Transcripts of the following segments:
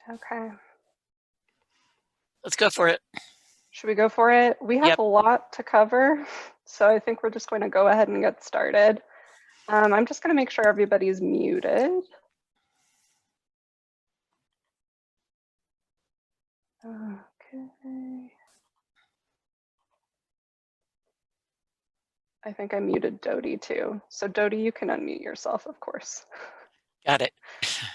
Okay. Let's go for it. Should we go for it? We have Yep. a lot to cover, so I think we're just going to go ahead and get started. I'm just going to make sure everybody's muted. Okay. I think I muted Dodie too. So Dodie, you can unmute yourself, of course. Got it.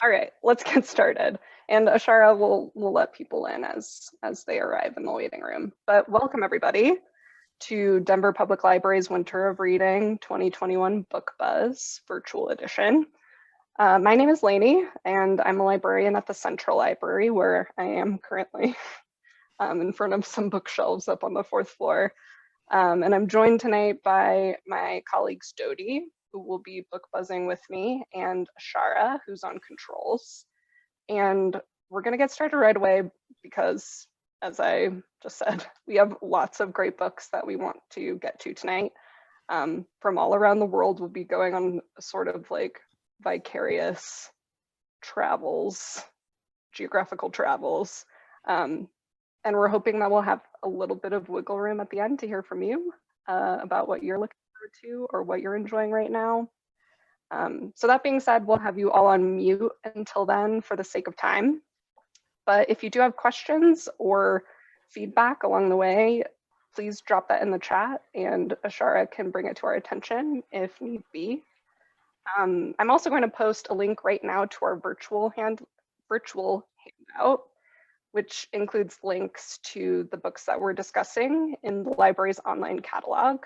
All right, let's get started. And Ashara will let people in as they arrive in the waiting room. But welcome everybody to Denver Public Library's Winter of Reading 2021 Book Buzz Virtual Edition. My name is Lainie, and I'm a librarian at the Central Library, where I am currently in front of some bookshelves up on the 4th floor. And I'm joined tonight by my colleagues Dodie, who will be book buzzing with me, and Ashara, who's on controls. And we're going to get started right away because, as I just said, we have lots of great books that we want to get to tonight. From all around the world, we'll be going on sort of like vicarious travels, geographical travels. And we're hoping that we'll have a little bit of wiggle room at the end to hear from you about what you're looking forward to or what you're enjoying right now. So that being said, we'll have you all on mute until then for the sake of time. But if you do have questions or feedback along the way, please drop that in the chat and Ashara can bring it to our attention if need be. I'm also going to post a link right now to our virtual handout, which includes links to the books that we're discussing in the library's online catalog,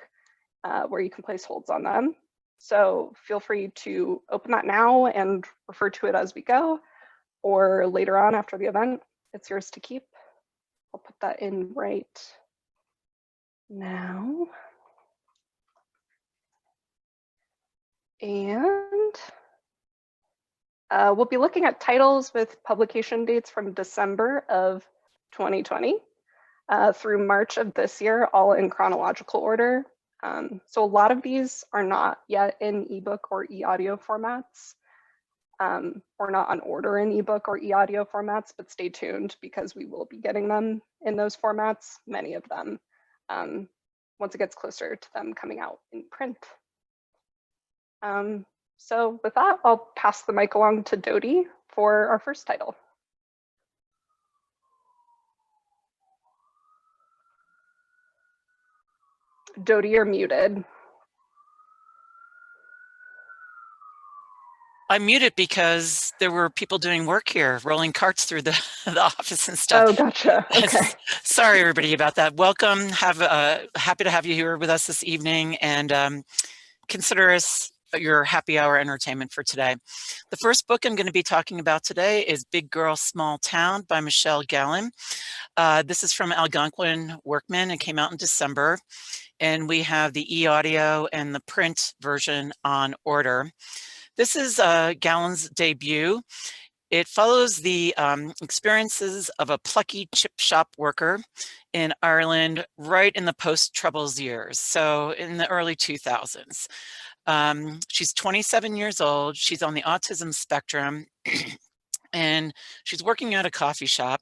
where you can place holds on them. So feel free to open that now and refer to it as we go, or later on after the event. It's yours to keep. I'll put that in right now. And we'll be looking at titles with publication dates from December of 2020 through March of this year, all in chronological order. So a lot of these are not yet in ebook or e-audio formats. Or not on order in ebook or e-audio formats, but stay tuned because we will be getting them in those formats, many of them, once it gets closer to them coming out in print. So with that, I'll pass the mic along to Dodie for our first title. Dodie, you're muted. I'm muted because there were people doing work here, rolling carts through the office and stuff. Oh, gotcha. Okay. Sorry, everybody, about that. Welcome. Happy to have you here with us this evening, and consider us your happy hour entertainment for today. The first book I'm going to be talking about today is Big Girl, Small Town by Michelle Gallen. This is from Algonquin Workman and came out in December. And we have the e-audio and the print version on order. This is Gallen's debut. It follows the experiences of a plucky chip shop worker in Ireland right in the post-Troubles years, so in the early 2000s. She's 27 years old. She's on the autism spectrum. And she's working at a coffee shop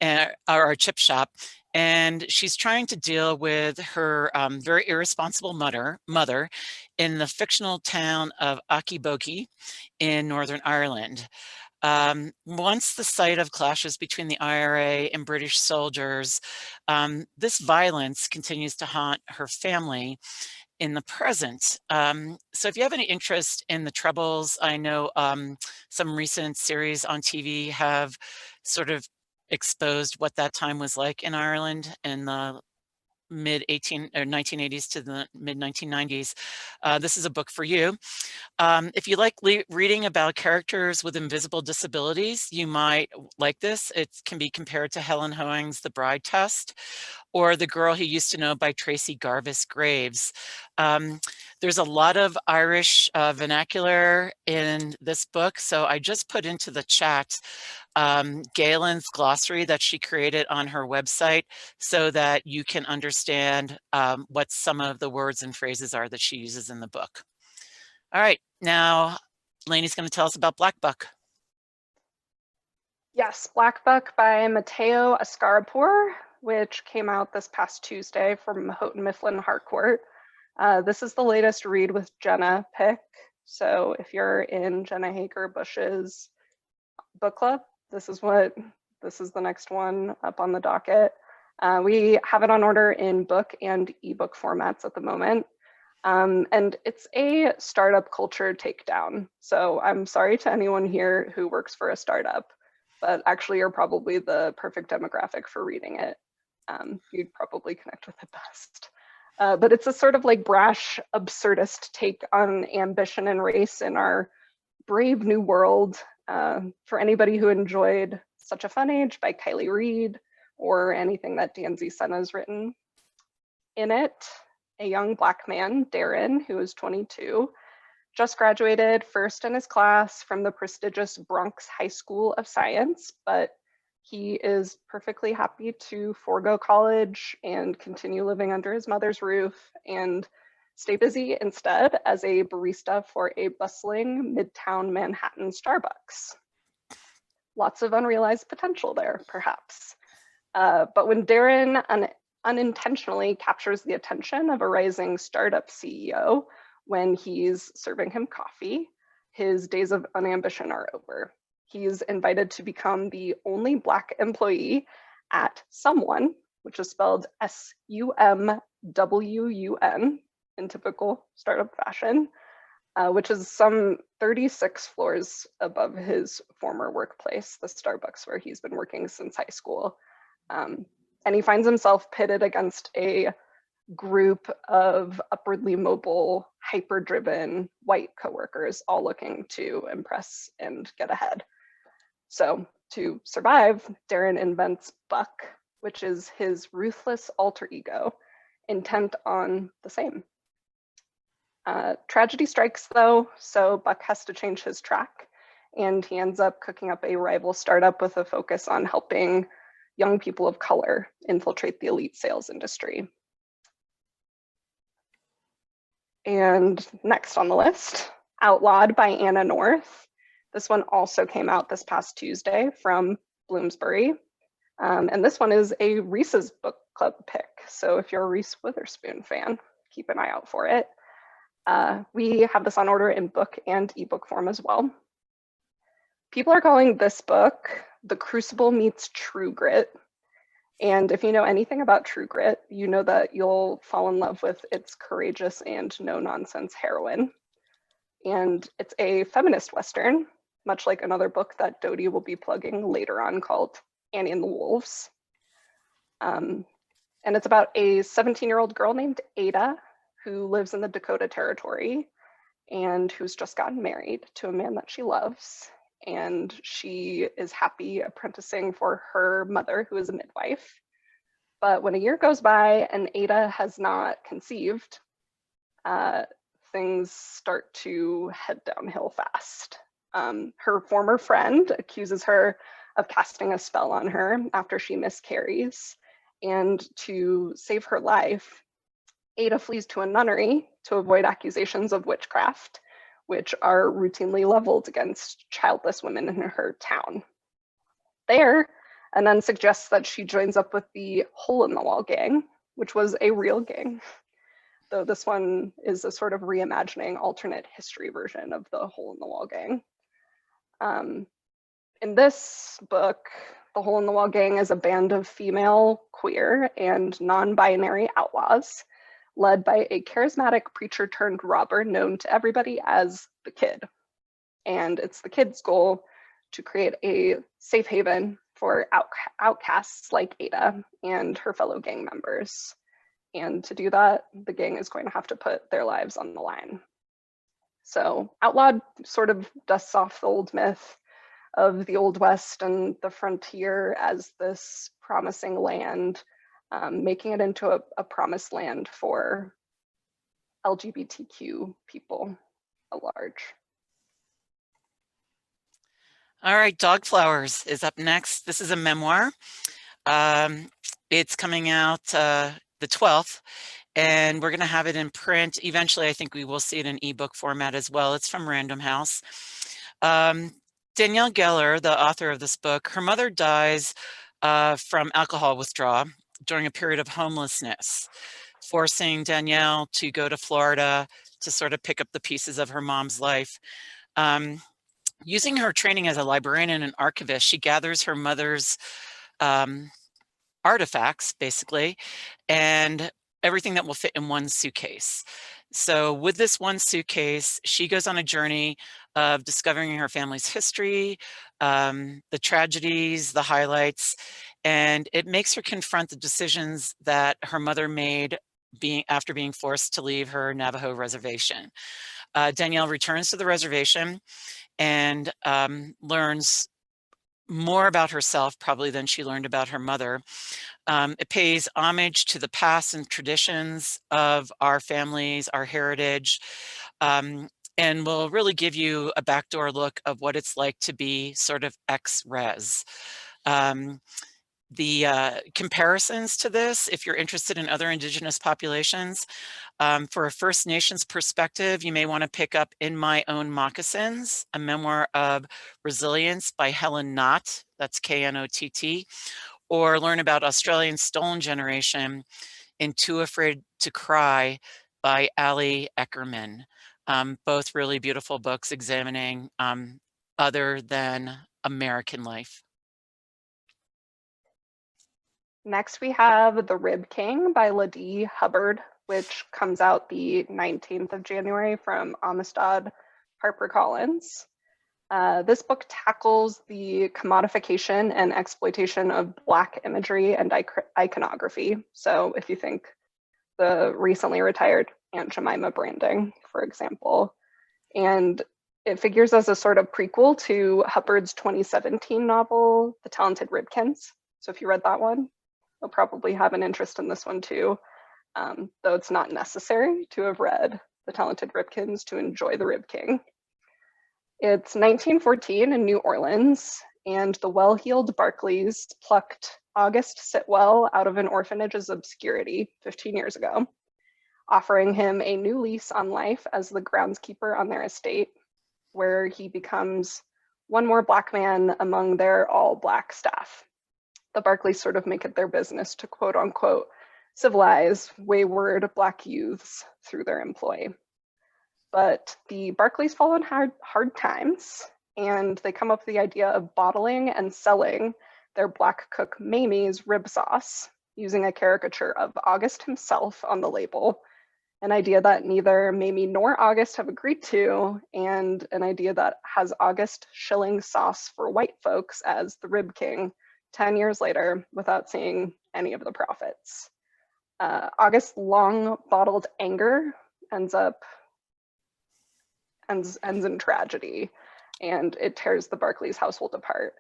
or a chip shop, and she's trying to deal with her very irresponsible mother in the fictional town of Akiboki in Northern Ireland. Once the site of clashes between the IRA and British soldiers, this violence continues to haunt her family in the present. So if you have any interest in the Troubles, I know some recent series on TV have sort of exposed what that time was like in Ireland in the mid 1980s to the mid 1990s. This is a book for you. If you like reading about characters with invisible disabilities, you might like this. It can be compared to Helen Hoang's The Bride Test or The Girl He Used to Know by Tracy Garvis Graves. There's a lot of Irish vernacular in this book, so I just put into the chat Galen's glossary that she created on her website so that you can understand what some of the words and phrases are that she uses in the book. All right, now Lainie's going to tell us about Black Buck. Yes, Black Book by Matteo Ascarapour, which came out this past Tuesday from Houghton Mifflin Harcourt. This is the latest read with Jenna pick. So if you're in Jenna Hager Bush's book club, this is the next one up on the docket. We have it on order in book and ebook formats at the moment. And it's a startup culture takedown. So I'm sorry to anyone here who works for a startup, but actually you're probably the perfect demographic for reading it. You'd probably connect with it best. But it's a sort of like brash, absurdist take on ambition and race in our brave new world. For anybody who enjoyed Such a Fun Age by Kylie Reed or anything that Dan Z. Senna has written. In it, a young Black man, Darren, who is 22, just graduated first in his class from the prestigious Bronx High School of Science, but he is perfectly happy to forego college and continue living under his mother's roof and stay busy instead as a barista for a bustling Midtown Manhattan Starbucks. Lots of unrealized potential there, perhaps. But when Darren unintentionally captures the attention of a rising startup CEO when he's serving him coffee, his days of unambition are over. He's invited to become the only Black employee at Someone, which is spelled SUMWUN in typical startup fashion, which is some 36 floors above his former workplace, the Starbucks where he's been working since high school. And he finds himself pitted against a group of upwardly mobile, hyper-driven white coworkers, all looking to impress and get ahead. So to survive, Darren invents Buck, which is his ruthless alter ego, intent on the same. Tragedy strikes though, so Buck has to change his track, and he ends up cooking up a rival startup with a focus on helping young people of color infiltrate the elite sales industry. And next on the list, Outlawed by Anna North. This one also came out this past Tuesday from Bloomsbury. And this one is a Reese's book club pick. So if you're a Reese Witherspoon fan, keep an eye out for it. We have this on order in book and ebook form as well. People are calling this book The Crucible Meets True Grit. And if you know anything about True Grit, you know that you'll fall in love with its courageous and no-nonsense heroine. And it's a feminist Western, much like another book that Dodie will be plugging later on called Annie and the Wolves. And it's about a 17-year-old girl named Ada who lives in the Dakota Territory and who's just gotten married to a man that she loves. And she is happy apprenticing for her mother, who is a midwife. But when a year goes by and Ada has not conceived, things start to head downhill fast. Her former friend accuses her of casting a spell on her after she miscarries. And to save her life, Ada flees to a nunnery to avoid accusations of witchcraft, which are routinely leveled against childless women in her town. There, a nun suggests that she joins up with the Hole in the Wall gang, which was a real gang, though this one is a sort of reimagining alternate history version of the Hole in the Wall gang. In this book, the Hole in the Wall gang is a band of female, queer, and non-binary outlaws led by a charismatic preacher turned robber known to everybody as the Kid. And it's the Kid's goal to create a safe haven for outcasts like Ada and her fellow gang members. And to do that, the gang is going to have to put their lives on the line. So Outlawed sort of dusts off the old myth of the Old West and the frontier as this promising land, making it into a promised land for LGBTQ people at large. All right, Dog Flowers is up next. This is a memoir. It's coming out the 12th, and we're going to have it in print. Eventually, I think we will see it in ebook format as well. It's from Random House. Danielle Geller, the author of this book, her mother dies from alcohol withdrawal during a period of homelessness, forcing Danielle to go to Florida to sort of pick up the pieces of her mom's life. Using her training as a librarian and an archivist, she gathers her mother's artifacts, basically, and everything that will fit in one suitcase. So with this one suitcase, she goes on a journey of discovering her family's history, the tragedies, the highlights, and it makes her confront the decisions that her mother made after being forced to leave her Navajo reservation. Danielle returns to the reservation and learns more about herself probably than she learned about her mother. It pays homage to the past and traditions of our families, our heritage, and will really give you a backdoor look of what it's like to be sort of ex-res. The comparisons to this, if you're interested in other Indigenous populations, for a First Nations perspective, you may want to pick up In My Own Moccasins, a memoir of resilience by Helen Knott, that's K-N-O-T-T, or learn about Australian stolen generation in Too Afraid to Cry by Ali Eckerman. Both really beautiful books examining other than American life. Next, we have The Rib King by Ladie Hubbard, which comes out the 19th of January from Amistad HarperCollins. This book tackles the commodification and exploitation of Black imagery and iconography. So if you think the recently retired Aunt Jemima branding, for example, and it figures as a sort of prequel to Hubbard's 2017 novel, The Talented Ribkins. So if you read that one, you'll probably have an interest in this one too, though it's not necessary to have read The Talented Ribkins to enjoy The Rib King. It's 1914 in New Orleans, and the well-heeled Barclays plucked August Sitwell out of an orphanage's obscurity 15 years ago, offering him a new lease on life as the groundskeeper on their estate, where he becomes one more Black man among their all-Black staff. The Barclays sort of make it their business to quote unquote civilize wayward Black youths through their employ. But the Barclays fall on hard times, and they come up with the idea of bottling and selling their Black cook Mamie's rib sauce using a caricature of August himself on the label, an idea that neither Mamie nor August have agreed to, and an idea that has August shilling sauce for white folks as the Rib King 10 years later without seeing any of the profits. August's long bottled anger ends in tragedy, and it tears the Barclays household apart.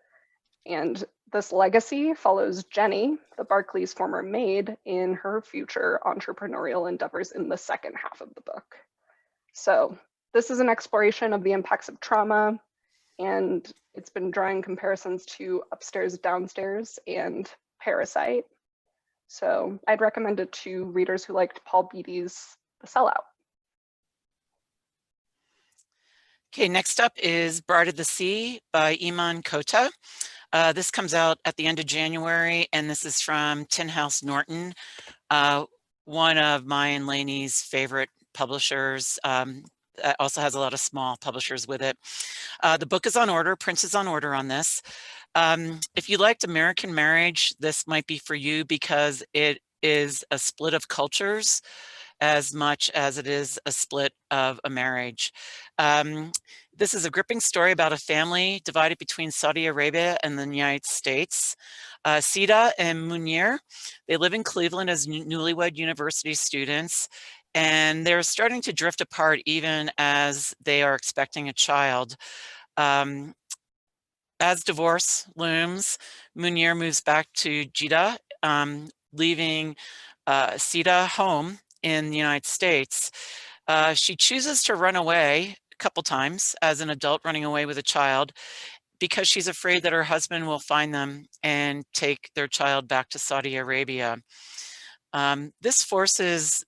And this legacy follows Jenny, the Barclays' former maid, in her future entrepreneurial endeavors in the second half of the book. So this is an exploration of the impacts of trauma, and it's been drawing comparisons to Upstairs, Downstairs and Parasite. So I'd recommend it to readers who liked Paul Beatty's The Sellout. Okay, next up is Bride of the Sea by Iman Kota. This comes out at the end of January, and this is from Tin House Norton, one of my and Lainie's favorite publishers. Also has a lot of small publishers with it. The book is on order, Prince is on order on this. If you liked American Marriage, this might be for you because it is a split of cultures as much as it is a split of a marriage. This is a gripping story about a family divided between Saudi Arabia and the United States. Sida and Munir, they live in Cleveland as newlywed university students, and they're starting to drift apart even as they are expecting a child. As divorce looms, Munir moves back to Jeddah, leaving Sida home in the United States. She chooses to run away a couple times as an adult, running away with a child, because she's afraid that her husband will find them and take their child back to Saudi Arabia. This forces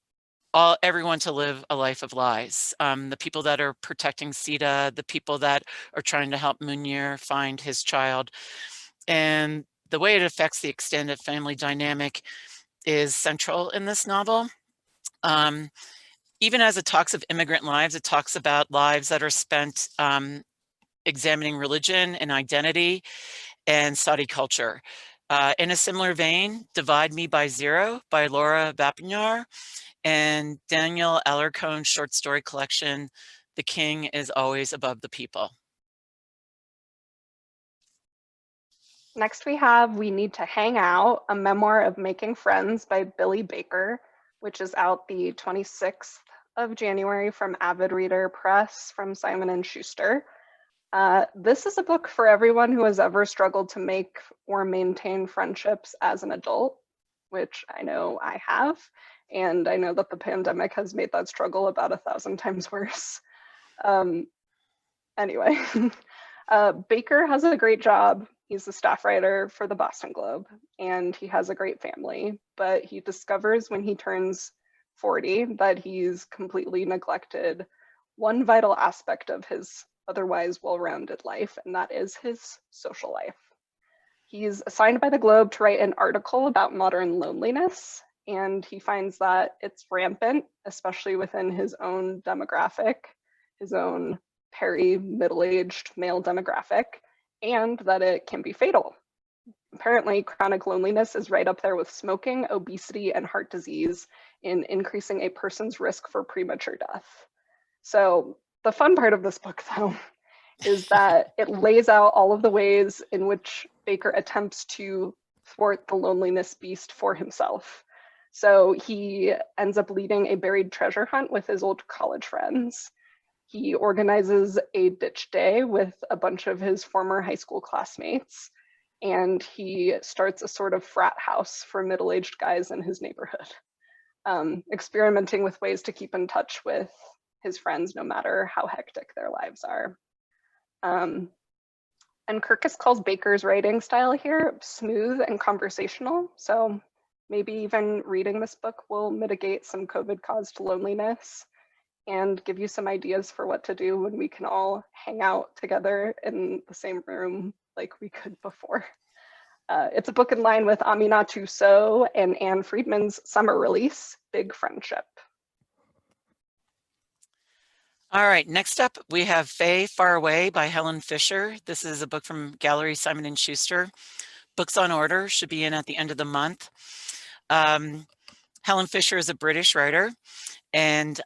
everyone to live a life of lies. The people that are protecting Sita, the people that are trying to help Munir find his child. And the way it affects the extended family dynamic is central in this novel. Even as it talks of immigrant lives, it talks about lives that are spent examining religion and identity and Saudi culture. In a similar vein, Divide Me by Zero by Laura Vapignar and Daniel Alarcon's short story collection, The King is Always Above the People. Next we have We Need to Hang Out, a memoir of making friends by Billy Baker, which is out the 26th of January from Avid Reader Press from Simon & Schuster. This is a book for everyone who has ever struggled to make or maintain friendships as an adult, which I know I have, and I know that the pandemic has made that struggle about 1,000 times worse. Anyway, Baker has a great job. He's a staff writer for the Boston Globe, and he has a great family, but he discovers when he turns 40 that he's completely neglected one vital aspect of his otherwise well-rounded life, and that is his social life. He's assigned by the Globe to write an article about modern loneliness, and he finds that it's rampant, especially within his own demographic, his own peri-middle-aged male demographic, and that it can be fatal. Apparently, chronic loneliness is right up there with smoking, obesity, and heart disease in increasing a person's risk for premature death. So the fun part of this book, though, is that it lays out all of the ways in which Baker attempts to thwart the loneliness beast for himself. So he ends up leading a buried treasure hunt with his old college friends. He organizes a ditch day with a bunch of his former high school classmates, and he starts a sort of frat house for middle-aged guys in his neighborhood, experimenting with ways to keep in touch with his friends no matter how hectic their lives are. And Kirkus calls Baker's writing style here smooth and conversational, so maybe even reading this book will mitigate some COVID-caused loneliness and give you some ideas for what to do when we can all hang out together in the same room like we could before. It's a book in line with Aminatou Sow and Anne Friedman's summer release, Big Friendship. All right, next up we have Faye Far Away by Helen Fisher. This is a book from Gallery Simon & Schuster. Books on order should be in at the end of the month. Helen Fisher is a British writer and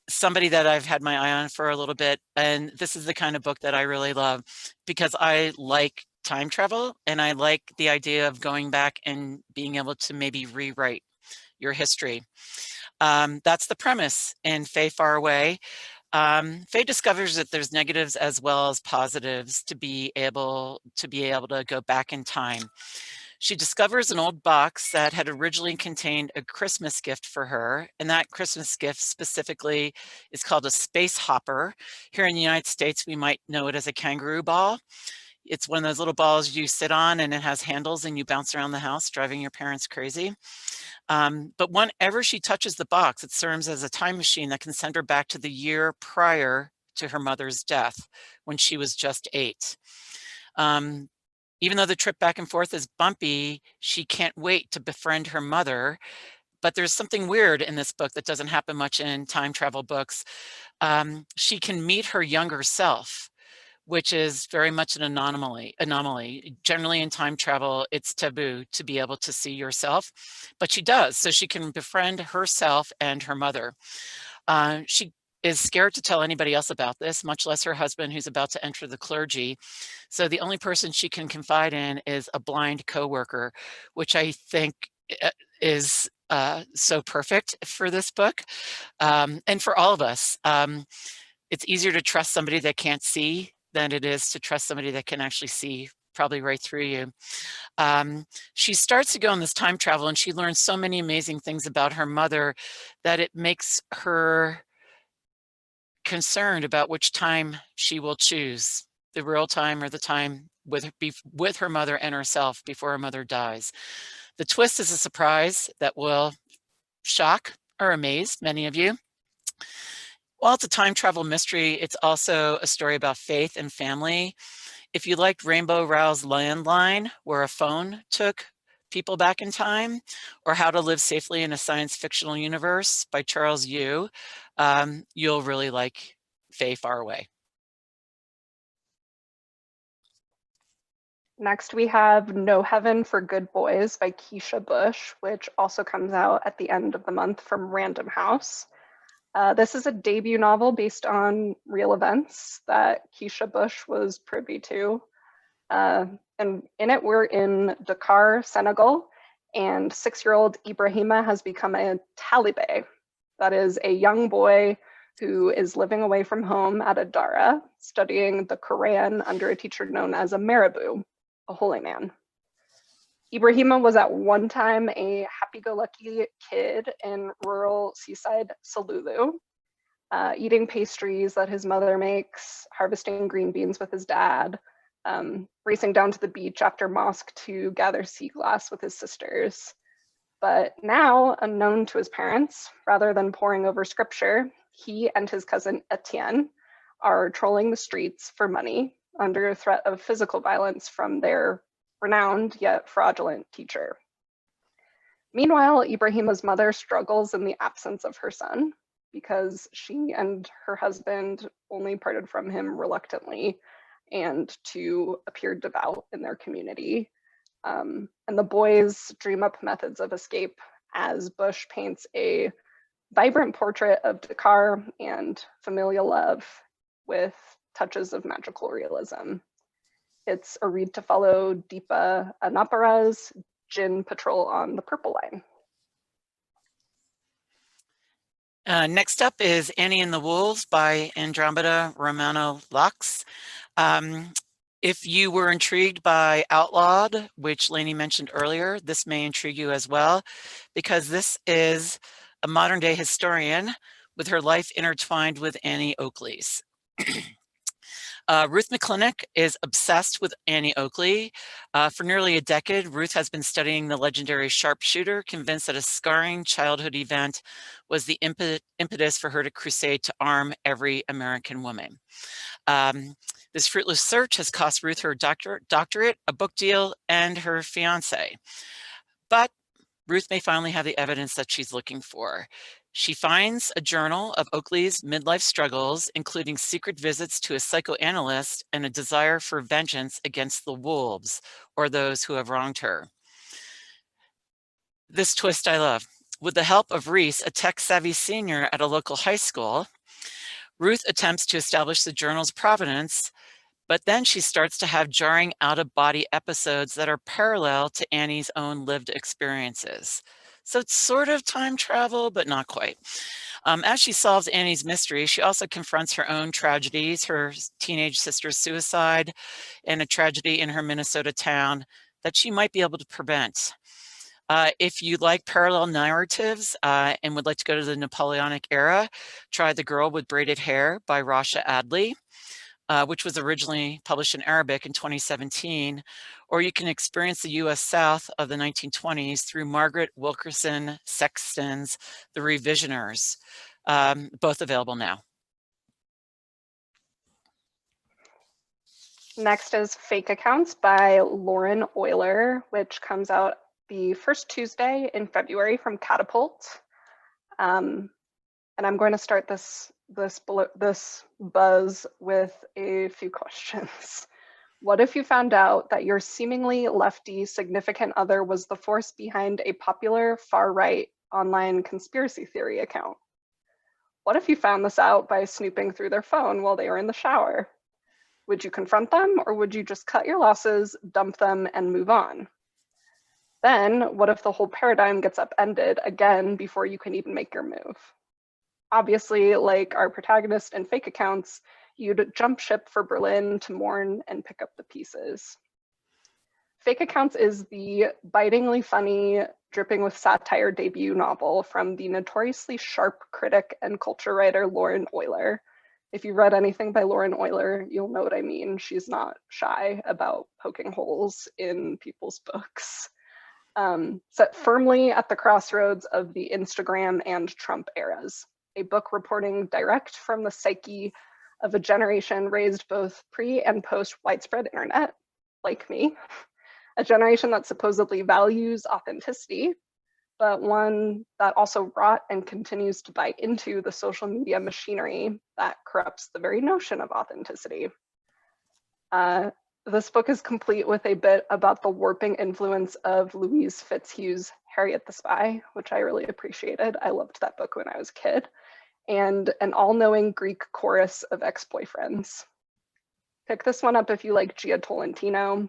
somebody that I've had my eye on for a little bit. And this is the kind of book that I really love because I like time travel and I like the idea of going back and being able to maybe rewrite your history. That's the premise in Faye Far Away. Faye discovers that there's negatives as well as positives to be able to go back in time. She discovers an old box that had originally contained a Christmas gift for her, and that Christmas gift specifically is called a space hopper. Here in the United States, we might know it as a kangaroo ball. It's one of those little balls you sit on and it has handles and you bounce around the house, driving your parents crazy. But whenever she touches the box, it serves as a time machine that can send her back to the year prior to her mother's death when she was just 8. Even though the trip back and forth is bumpy, she can't wait to befriend her mother. But there's something weird in this book that doesn't happen much in time travel books. She can meet her younger self, which is very much an anomaly. Generally in time travel, it's taboo to be able to see yourself, but she does. So she can befriend herself and her mother. She is scared to tell anybody else about this, much less her husband who's about to enter the clergy. So the only person she can confide in is a blind coworker, which I think is so perfect for this book and for all of us. It's easier to trust somebody that can't see than it is to trust somebody that can actually see probably right through you. She starts to go on this time travel and she learns so many amazing things about her mother that it makes her concerned about which time she will choose, the real time or the time with her mother and herself before her mother dies. The twist is a surprise that will shock or amaze many of you. While it's a time travel mystery, it's also a story about faith and family. If you liked Rainbow Rowell's Landline, where a phone took people back in time, or How to Live Safely in a Science Fictional Universe by Charles Yu, you'll really like Faye Far Away. Next, we have No Heaven for Good Boys by Keisha Bush, which also comes out at the end of the month from Random House. This is a debut novel based on real events that Keisha Bush was privy to. And in it, we're in Dakar, Senegal, and 6-year-old Ibrahima has become a talibé. That is a young boy who is living away from home at a dara, studying the Quran under a teacher known as a marabout, a holy man. Ibrahima was at one time a happy-go-lucky kid in rural seaside Salulu, eating pastries that his mother makes, harvesting green beans with his dad, racing down to the beach after mosque to gather sea glass with his sisters. But now, unknown to his parents, rather than poring over scripture, he and his cousin Etienne are trolling the streets for money under threat of physical violence from their renowned yet fraudulent teacher. Meanwhile, Ibrahima's mother struggles in the absence of her son because she and her husband only parted from him reluctantly and to appear devout in their community. And the boys dream up methods of escape as Bush paints a vibrant portrait of Dakar and familial love with touches of magical realism. It's a read to follow Deepa Anapara's Gin Patrol on the Purple Line. Next up is Annie and the Wolves by Andromeda Romano Lux. If you were intrigued by Outlawed, which Lainie mentioned earlier, this may intrigue you as well, because this is a modern day historian with her life intertwined with Annie Oakley's. Ruth McClintock is obsessed with Annie Oakley. For nearly a decade, Ruth has been studying the legendary sharpshooter, convinced that a scarring childhood event was the impetus for her to crusade to arm every American woman. This fruitless search has cost Ruth her doctorate, a book deal, and her fiance. But Ruth may finally have the evidence that she's looking for. She finds a journal of Oakley's midlife struggles, including secret visits to a psychoanalyst and a desire for vengeance against the wolves, or those who have wronged her. This twist I love. With the help of Reese, a tech-savvy senior at a local high school, Ruth attempts to establish the journal's provenance, but then she starts to have jarring out-of-body episodes that are parallel to Annie's own lived experiences. So it's sort of time travel, but not quite. As she solves Annie's mystery, she also confronts her own tragedies, her teenage sister's suicide, and a tragedy in her Minnesota town that she might be able to prevent. If you like parallel narratives and would like to go to the Napoleonic era, try The Girl with Braided Hair by Rasha Adley, which was originally published in Arabic in 2017, or you can experience the US South of the 1920s through Margaret Wilkerson Sexton's The Revisioners, both available now. Next is Fake Accounts by Lauren Euler, which comes out the first Tuesday in February from Catapult. And I'm going to start this buzz with a few questions. What if you found out that your seemingly lefty significant other was the force behind a popular far-right online conspiracy theory account? What if you found this out by snooping through their phone while they were in the shower? Would you confront them, or would you just cut your losses, dump them, and move on? Then, what if the whole paradigm gets upended again before you can even make your move? Obviously, like our protagonist in Fake Accounts, you'd jump ship for Berlin to mourn and pick up the pieces. Fake Accounts is the bitingly funny, dripping with satire debut novel from the notoriously sharp critic and culture writer Lauren Euler. If you've read anything by Lauren Euler, you'll know what I mean. She's not shy about poking holes in people's books. set firmly at the crossroads of the Instagram and Trump eras. A book reporting direct from the psyche of a generation raised both pre and post widespread internet, like me, a generation that supposedly values authenticity, but one that also wrought and continues to buy into the social media machinery that corrupts the very notion of authenticity. This book is complete with a bit about the warping influence of Louise Fitzhugh's Harriet the Spy, which I really appreciated. I loved that book when I was a kid, and an all-knowing Greek chorus of ex-boyfriends. Pick this one up if you like Gia Tolentino.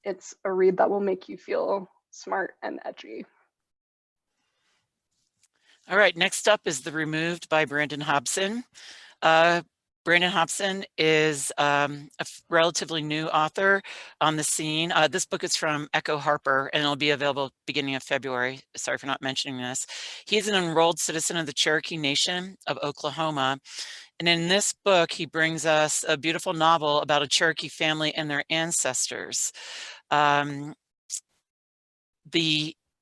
It's a read that will make you feel smart and edgy. All right, next up is The Removed by Brandon Hobson. Brandon Hobson is a relatively new author on the scene. This book is from Echo Harper, and it'll be available beginning of February. Sorry for not mentioning this. He's an enrolled citizen of the Cherokee Nation of Oklahoma. And in this book, he brings us a beautiful novel about a Cherokee family and their ancestors. The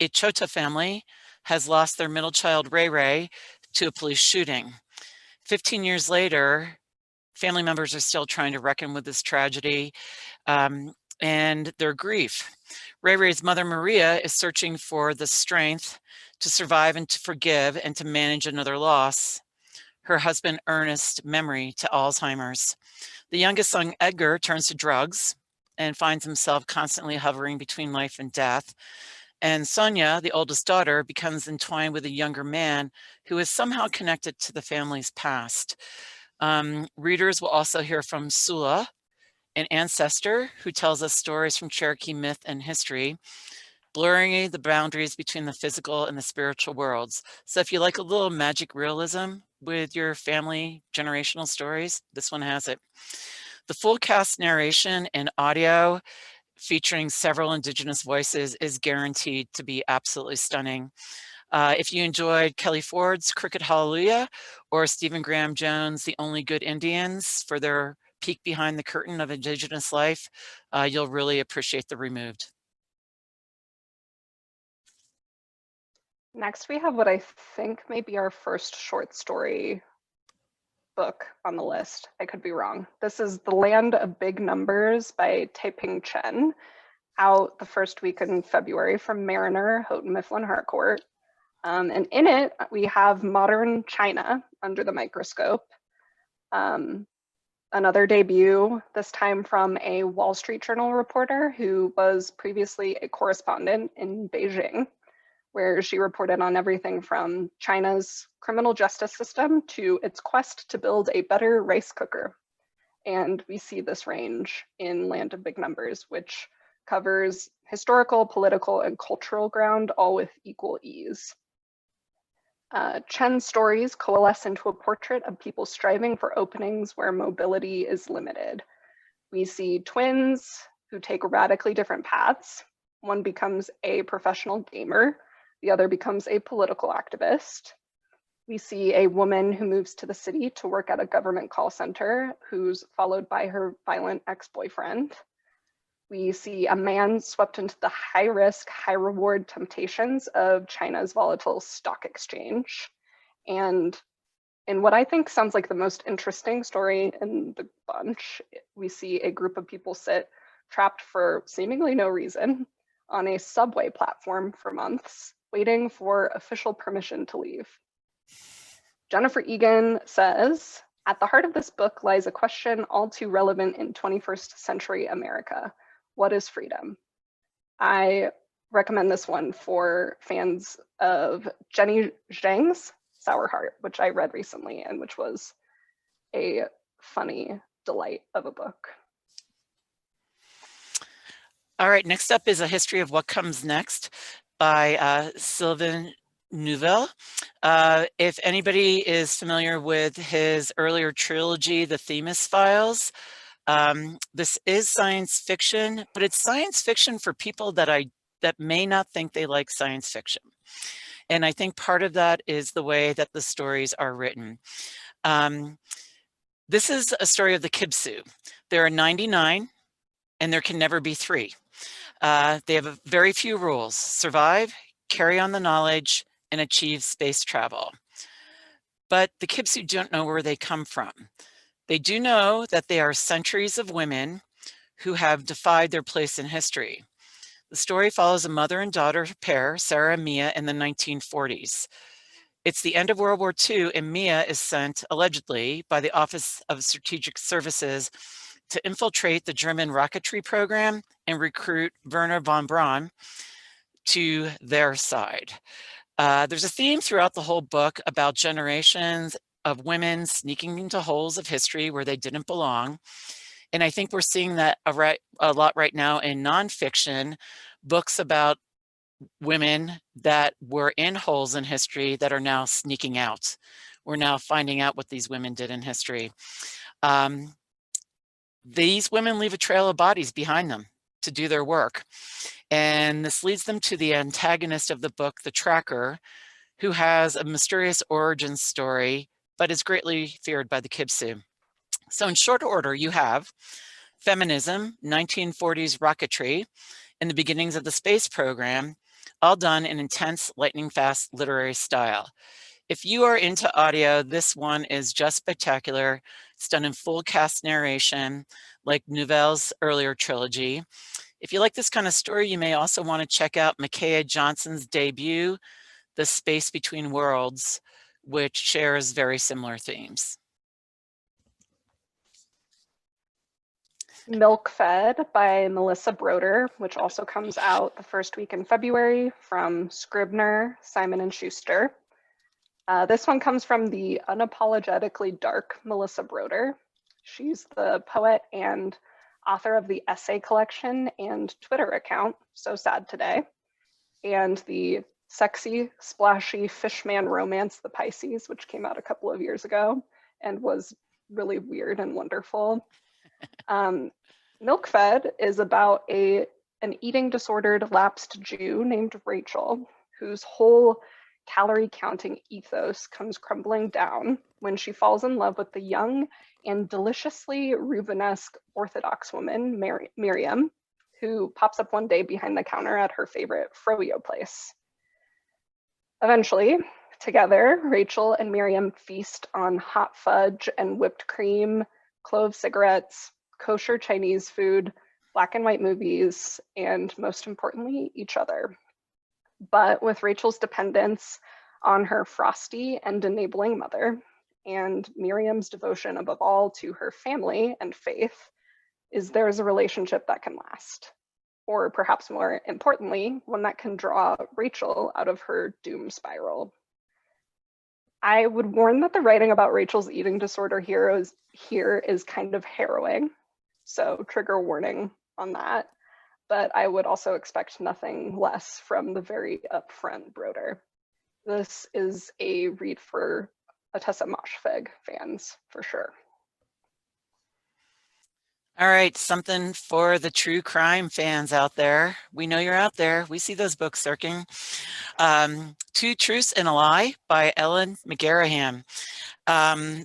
Ichota family has lost their middle child, Ray Ray, to a police shooting. 15 years later, family members are still trying to reckon with this tragedy and their grief. Ray Ray's mother, Maria, is searching for the strength to survive and to forgive and to manage another loss. Her husband, Ernest's memory to Alzheimer's. The youngest son, Edgar, turns to drugs and finds himself constantly hovering between life and death. And Sonia, the oldest daughter, becomes entwined with a younger man who is somehow connected to the family's past. Readers will also hear from Sula, an ancestor who tells us stories from Cherokee myth and history, blurring the boundaries between the physical and the spiritual worlds. So if you like a little magic realism with your family generational stories, this one has it. The full cast narration and audio featuring several Indigenous voices is guaranteed to be absolutely stunning. If you enjoyed Kelly Ford's Cricket Hallelujah or Stephen Graham Jones' The Only Good Indians for their peek behind the curtain of Indigenous life, you'll really appreciate The Removed. Next, we have what I think may be our first short story book on the list. I could be wrong. This is The Land of Big Numbers by Taiping Chen, out the first week in February from Mariner, Houghton Mifflin Harcourt. And in it, we have modern China under the microscope. Another debut, this time from a Wall Street Journal reporter who was previously a correspondent in Beijing, where she reported on everything from China's criminal justice system to its quest to build a better rice cooker. And we see this range in Land of Big Numbers, which covers historical, political, and cultural ground, all with equal ease. Chen's stories coalesce into a portrait of people striving for openings where mobility is limited. We see twins who take radically different paths. One becomes a professional gamer, the other becomes a political activist. We see a woman who moves to the city to work at a government call center who's followed by her violent ex-boyfriend. We see a man swept into the high-risk, high-reward temptations of China's volatile stock exchange. And in what I think sounds like the most interesting story in the bunch, we see a group of people sit trapped for seemingly no reason on a subway platform for months, waiting for official permission to leave. Jennifer Egan says, at the heart of this book lies a question all too relevant in 21st century America. What is freedom? I recommend this one for fans of Jenny Zhang's Sour Heart, which I read recently and which was a funny delight of a book. All right, next up is A History of What Comes Next by Sylvain Neuvel. If anybody is familiar with his earlier trilogy, The Themis Files, this is science fiction, but it's science fiction for people that may not think they like science fiction. And I think part of that is the way that the stories are written. This is a story of the Kibsu. There are 99 and there can never be three. They have very few rules: survive, carry on the knowledge, and achieve space travel. But the Kibsu don't know where they come from. They do know that they are centuries of women who have defied their place in history. The story follows a mother and daughter pair, Sarah and Mia, in the 1940s. It's the end of World War II, and Mia is sent, allegedly, by the Office of Strategic Services to infiltrate the German rocketry program and recruit Werner von Braun to their side. There's a theme throughout the whole book about generations of women sneaking into holes of history where they didn't belong. And I think we're seeing that a lot right now in nonfiction, books about women that were in holes in history that are now sneaking out. We're now finding out what these women did in history. These women leave a trail of bodies behind them to do their work. And this leads them to the antagonist of the book, the Tracker, who has a mysterious origin story, but is greatly feared by the Kibsu. So in short order, you have feminism, 1940s rocketry, and the beginnings of the space program, all done in intense, lightning-fast literary style. If you are into audio, this one is just spectacular. It's done in full cast narration, like Nouvelle's earlier trilogy. If you like this kind of story, you may also want to check out Micaiah Johnson's debut, The Space Between Worlds, which shares very similar themes. Milk Fed by Melissa Broder, which also comes out the first week in February from Scribner, Simon & Schuster. This one comes from the unapologetically dark Melissa Broder. She's the poet and author of the essay collection and Twitter account, So Sad Today, and the sexy, splashy Fishman romance, The Pisces, which came out a couple of years ago and was really weird and wonderful. Milk Fed is about an eating disordered lapsed Jew named Rachel, whose whole calorie counting ethos comes crumbling down when she falls in love with the young and deliciously Rubenesque Orthodox woman, Miriam, who pops up one day behind the counter at her favorite froyo place. Eventually, together, Rachel and Miriam feast on hot fudge and whipped cream, clove cigarettes, kosher Chinese food, black and white movies, and most importantly, each other. But with Rachel's dependence on her frosty and enabling mother, and Miriam's devotion above all to her family and faith, there's a relationship that can last. Or perhaps more importantly, one that can draw Rachel out of her doom spiral. I would warn that the writing about Rachel's eating disorder here is kind of harrowing. So trigger warning on that. But I would also expect nothing less from the very upfront Broder. This is a read for Atessa Moshfegh fans, for sure. All right, something for the true crime fans out there. We know you're out there. We see those books circling. Two Truths and a Lie by Ellen Mcgarrahim.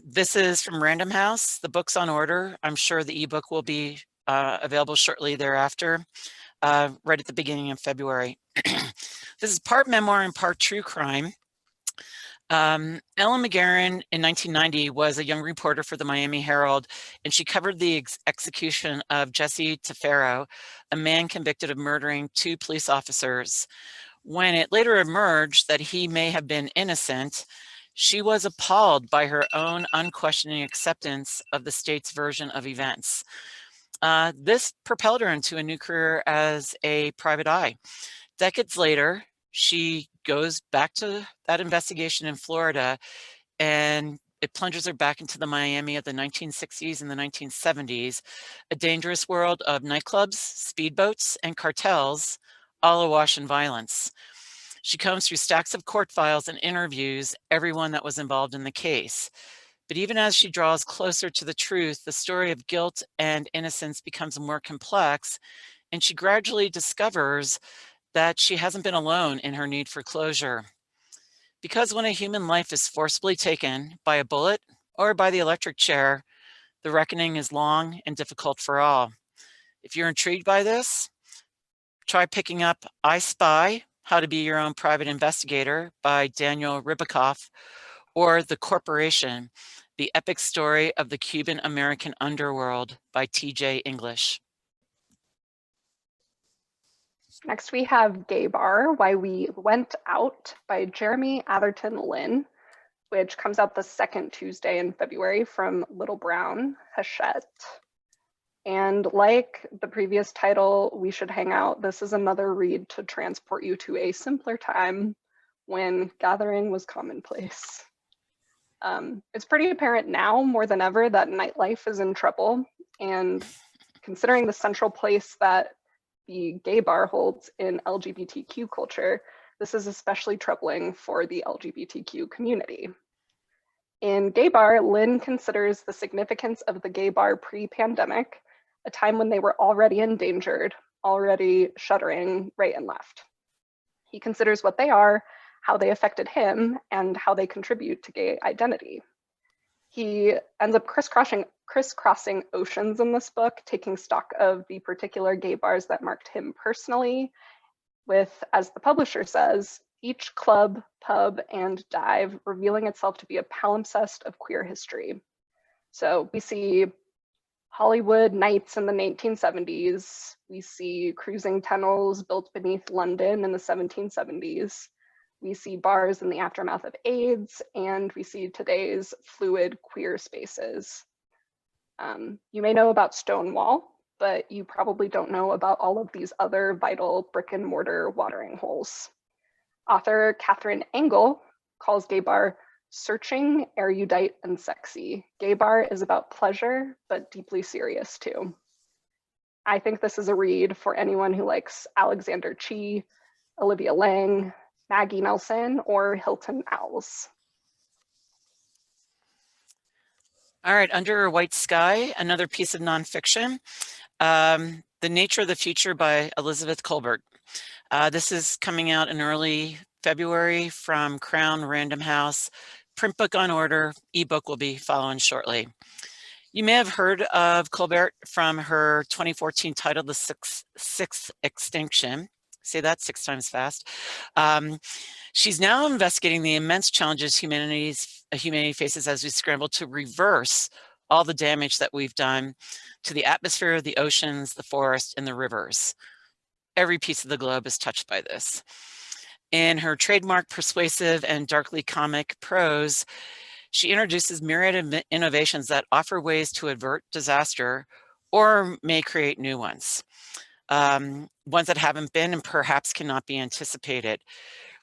This is from Random House. The book's on order. I'm sure the ebook will be available shortly thereafter, right at the beginning of February. This is part memoir and part true crime. Ellen Mcgarrahim in 1990 was a young reporter for the Miami Herald, and she covered the execution of Jesse Tefero, a man convicted of murdering 2 police officers. When it later emerged that he may have been innocent, she was appalled by her own unquestioning acceptance of the state's version of events. This propelled her into a new career as a private eye. Decades later, she goes back to that investigation in Florida, and it plunges her back into the Miami of the 1960s and the 1970s, a dangerous world of nightclubs, speedboats, and cartels, all awash in violence. She combs through stacks of court files and interviews everyone that was involved in the case. But even as she draws closer to the truth, the story of guilt and innocence becomes more complex, and she gradually discovers that she hasn't been alone in her need for closure. Because when a human life is forcibly taken by a bullet or by the electric chair, the reckoning is long and difficult for all. If you're intrigued by this, try picking up I Spy, How to Be Your Own Private Investigator by Daniel Ribicoff, or The Corporation, The Epic Story of the Cuban American Underworld by T.J. English. Next we have Gay Bar, Why We Went Out by Jeremy Atherton Lynn, which comes out the second Tuesday in February from Little Brown Hachette. And like the previous title, We Should Hang Out, this is another read to transport you to a simpler time when gathering was commonplace. It's pretty apparent now more than ever that nightlife is in trouble, and considering the central place that the gay bar holds in LGBTQ culture, this is especially troubling for the LGBTQ community. In Gay Bar, Lynn considers the significance of the gay bar pre-pandemic, a time when they were already endangered, already shuttering right and left. He considers what they are, how they affected him, and how they contribute to gay identity. He ends up crisscrossing oceans in this book, taking stock of the particular gay bars that marked him personally, with, as the publisher says, each club, pub, and dive revealing itself to be a palimpsest of queer history. So we see Hollywood nights in the 1970s. We see cruising tunnels built beneath London in the 1770s. We see bars in the aftermath of AIDS, and we see today's fluid queer spaces. You may know about Stonewall, but you probably don't know about all of these other vital brick and mortar watering holes. Author Catherine Engel calls Gay Bar searching, erudite, and sexy. Gay Bar is about pleasure, but deeply serious too. I think this is a read for anyone who likes Alexander Chee, Olivia Lang, Maggie Nelson, or Hilton Owls. All right, Under a White Sky, another piece of nonfiction. The Nature of the Future by Elizabeth Colbert. This is coming out in early February from Crown Random House. Print book on order, ebook will be following shortly. You may have heard of Colbert from her 2014 title, The Sixth Extinction. Say that 6 times fast. She's now investigating the immense challenges humanity faces as we scramble to reverse all the damage that we've done to the atmosphere, the oceans, the forest, and the rivers. Every piece of the globe is touched by this. In her trademark persuasive and darkly comic prose, she introduces myriad of innovations that offer ways to avert disaster or may create new ones. Ones that haven't been and perhaps cannot be anticipated.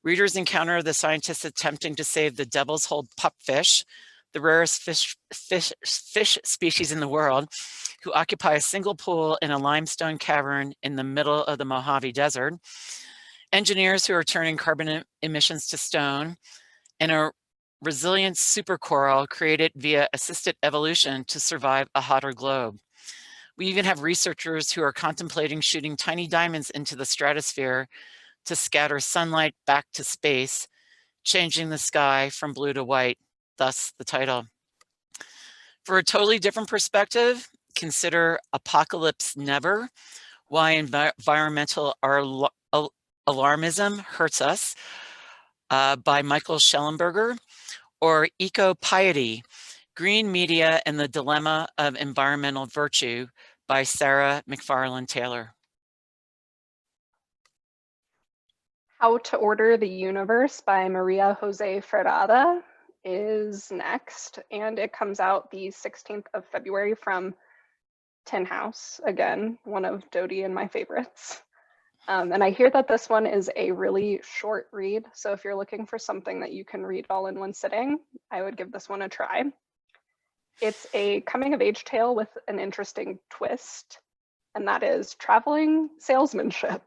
Readers encounter the scientists attempting to save the devil's hold pupfish, the rarest fish species in the world, who occupy a single pool in a limestone cavern in the middle of the Mojave Desert, engineers who are turning carbon emissions to stone, and a resilient supercoral created via assisted evolution to survive a hotter globe. We even have researchers who are contemplating shooting tiny diamonds into the stratosphere to scatter sunlight back to space, changing the sky from blue to white, thus the title. For a totally different perspective, consider Apocalypse Never, Why Environmental Alarmism Hurts Us by Michael Schellenberger, or Eco-Piety, Green Media and the Dilemma of Environmental Virtue by Sarah McFarlane Taylor. How to Order the Universe by Maria Jose Ferrada is next, and it comes out the 16th of February from Tin House, again, one of Dodie and my favorites. And I hear that this one is a really short read, so if you're looking for something that you can read all in one sitting, I would give this one a try. It's a coming-of-age tale with an interesting twist, and that is traveling salesmanship.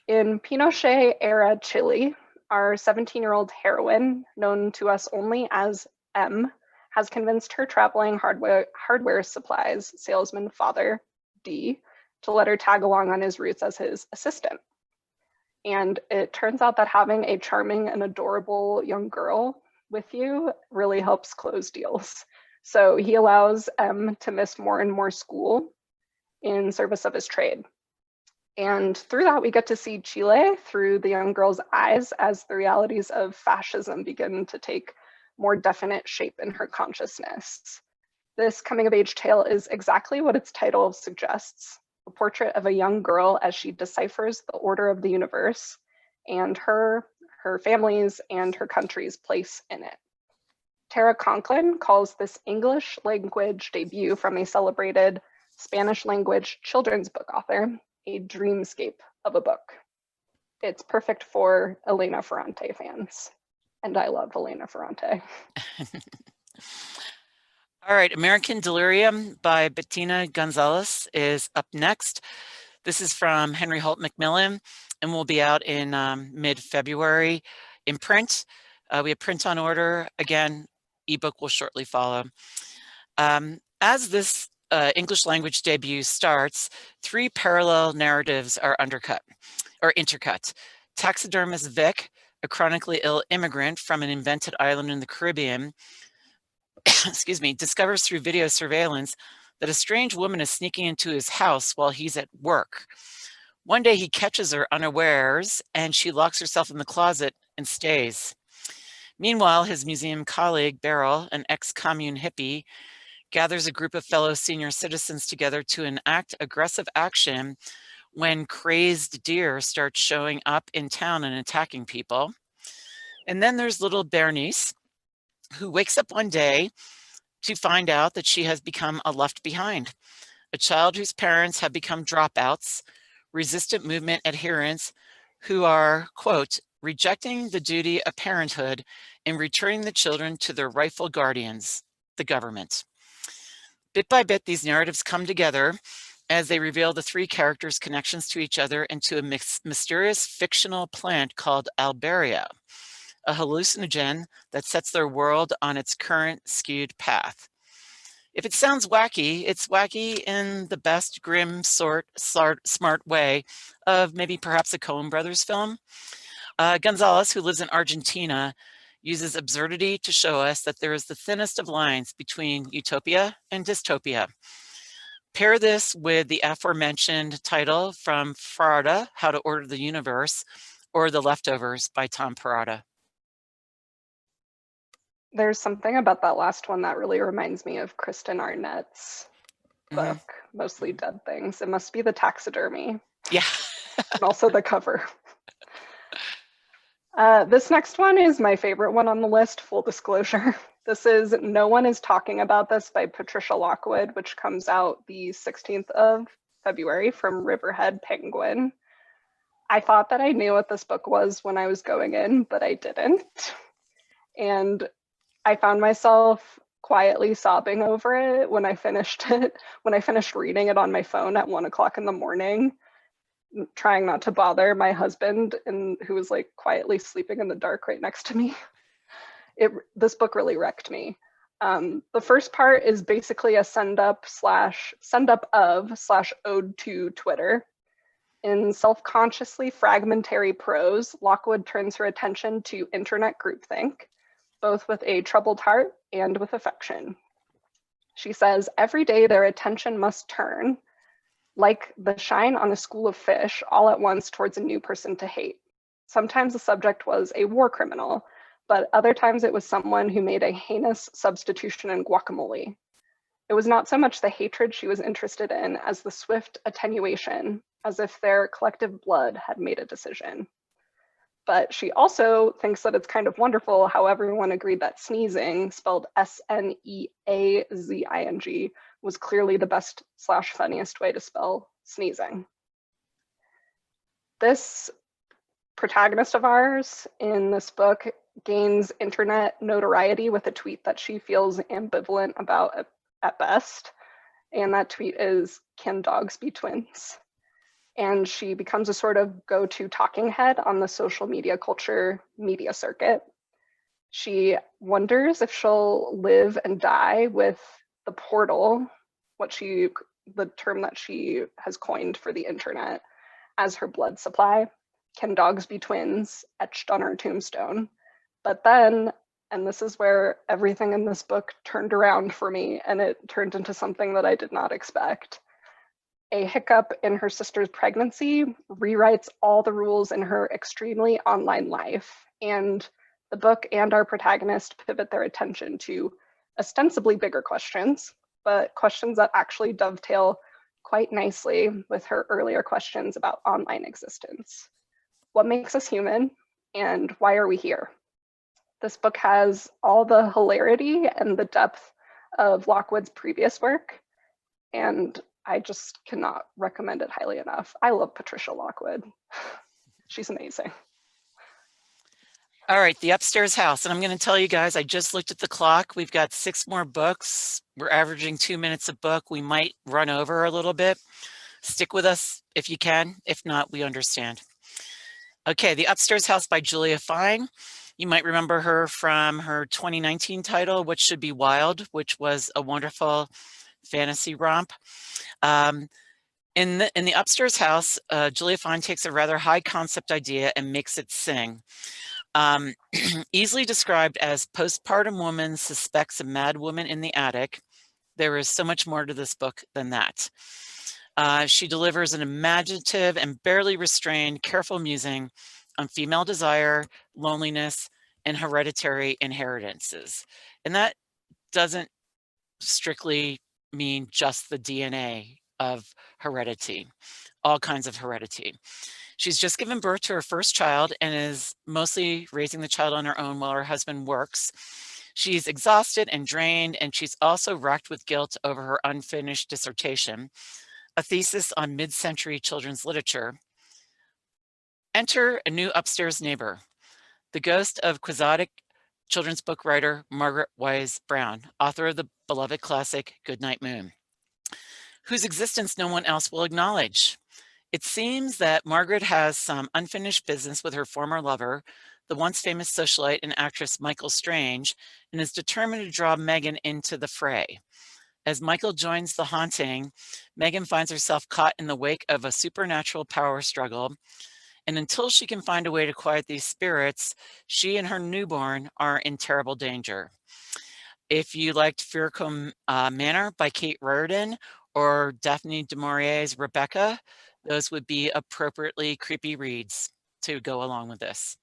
In Pinochet-era Chile, our 17-year-old heroine, known to us only as M, has convinced her traveling hardware supplies salesman father, D, to let her tag along on his routes as his assistant. And it turns out that having a charming and adorable young girl with you really helps close deals. So he allows M to miss more and more school, in service of his trade. And through that, we get to see Chile through the young girl's eyes as the realities of fascism begin to take more definite shape in her consciousness. This coming-of-age tale is exactly what its title suggests, a portrait of a young girl as she deciphers the order of the universe and her family's, and her country's place in it. Tara Conklin calls this English language debut from a celebrated Spanish language children's book author a dreamscape of a book. It's perfect for Elena Ferrante fans, and I love Elena Ferrante. All right, American Delirium by Bettina Gonzalez is up next. This is from Henry Holt Macmillan and will be out in mid-February in print. We have print on order. Again, ebook will shortly follow. As this English language debut starts, three parallel narratives are intercut. Taxidermist Vic, a chronically ill immigrant from an invented island in the Caribbean, excuse me, discovers through video surveillance that a strange woman is sneaking into his house while he's at work. One day he catches her unawares and she locks herself in the closet and stays. Meanwhile, his museum colleague, Beryl, an ex-commune hippie, gathers a group of fellow senior citizens together to enact aggressive action when crazed deer start showing up in town and attacking people. And then there's little Bernice, who wakes up one day to find out that she has become a left behind, a child whose parents have become dropouts, resistant movement adherents who are, quote, rejecting the duty of parenthood and returning the children to their rightful guardians, the government. Bit by bit, these narratives come together as they reveal the three characters' connections to each other and to a mysterious fictional plant called Alberia, a hallucinogen that sets their world on its current skewed path. If it sounds wacky, it's wacky in the best grim, smart way of maybe perhaps a Coen Brothers film. Gonzalez, who lives in Argentina, uses absurdity to show us that there is the thinnest of lines between utopia and dystopia. Pair this with the aforementioned title from Farada, How to Order the Universe, or The Leftovers by Tom Perrotta. There's something about that last one that really reminds me of Kristen Arnett's book, Mostly Dead Things. It must be the taxidermy. Yeah. And also the cover. This next one is my favorite one on the list, full disclosure. This is No One Is Talking About This by Patricia Lockwood, which comes out the 16th of February from Riverhead Penguin. I thought that I knew what this book was when I was going in, but I didn't. And I found myself quietly sobbing over it when I finished reading it on my phone at 1 o'clock in the morning, trying not to bother my husband, who was like quietly sleeping in the dark right next to me. This book really wrecked me. The first part is basically a send up / ode to Twitter. In self-consciously fragmentary prose, Lockwood turns her attention to internet groupthink, both with a troubled heart and with affection. She says, every day their attention must turn, like the shine on a school of fish, all at once towards a new person to hate. Sometimes the subject was a war criminal, but other times it was someone who made a heinous substitution in guacamole. It was not so much the hatred she was interested in as the swift attenuation, as if their collective blood had made a decision. But she also thinks that it's kind of wonderful how everyone agreed that sneezing, spelled Sneazing, was clearly the best / funniest way to spell sneezing. This protagonist of ours in this book gains internet notoriety with a tweet that she feels ambivalent about at best. And that tweet is, "Can dogs be twins?" And she becomes a sort of go-to talking head on the social media culture media circuit. She wonders if she'll live and die with the portal, the term that she has coined for the internet, as her blood supply. Can dogs be twins? Etched on her tombstone. But then, and this is where everything in this book turned around for me, and it turned into something that I did not expect. A hiccup in her sister's pregnancy rewrites all the rules in her extremely online life, and the book and our protagonist pivot their attention to ostensibly bigger questions, but questions that actually dovetail quite nicely with her earlier questions about online existence. What makes us human, and why are we here? This book has all the hilarity and the depth of Lockwood's previous work, and I just cannot recommend it highly enough. I love Patricia Lockwood. She's amazing. All right, the upstairs house. And I'm going to tell you guys, I just looked at the clock. We've got 6 more books. We're averaging 2 minutes a book. We might run over a little bit. Stick with us if you can. If not, we understand. Okay, The Upstairs House by Julia Fine. You might remember her from her 2019 title, What Should Be Wild, which was a wonderful fantasy romp. In the Upstairs House, Julia Fine takes a rather high concept idea and makes it sing. Easily described as postpartum woman suspects a mad woman in the attic, there is so much more to this book than that. She delivers an imaginative and barely restrained, careful musing on female desire, loneliness, and hereditary inheritances. And that doesn't strictly mean just the DNA of heredity, all kinds of heredity. She's just given birth to her first child and is mostly raising the child on her own while her husband works. She's exhausted and drained, and she's also racked with guilt over her unfinished dissertation, a thesis on mid-century children's literature. Enter a new upstairs neighbor, the ghost of quixotic children's book writer Margaret Wise Brown, author of the beloved classic Goodnight Moon, whose existence no one else will acknowledge. It seems that Margaret has some unfinished business with her former lover, the once famous socialite and actress Michael Strange, and is determined to draw Megan into the fray. As Michael joins the haunting, Megan finds herself caught in the wake of a supernatural power struggle, and until she can find a way to quiet these spirits, she and her newborn are in terrible danger. If you liked Forthcoming Manor by Kate Riordan or Daphne du Maurier's Rebecca, those would be appropriately creepy reads to go along with this.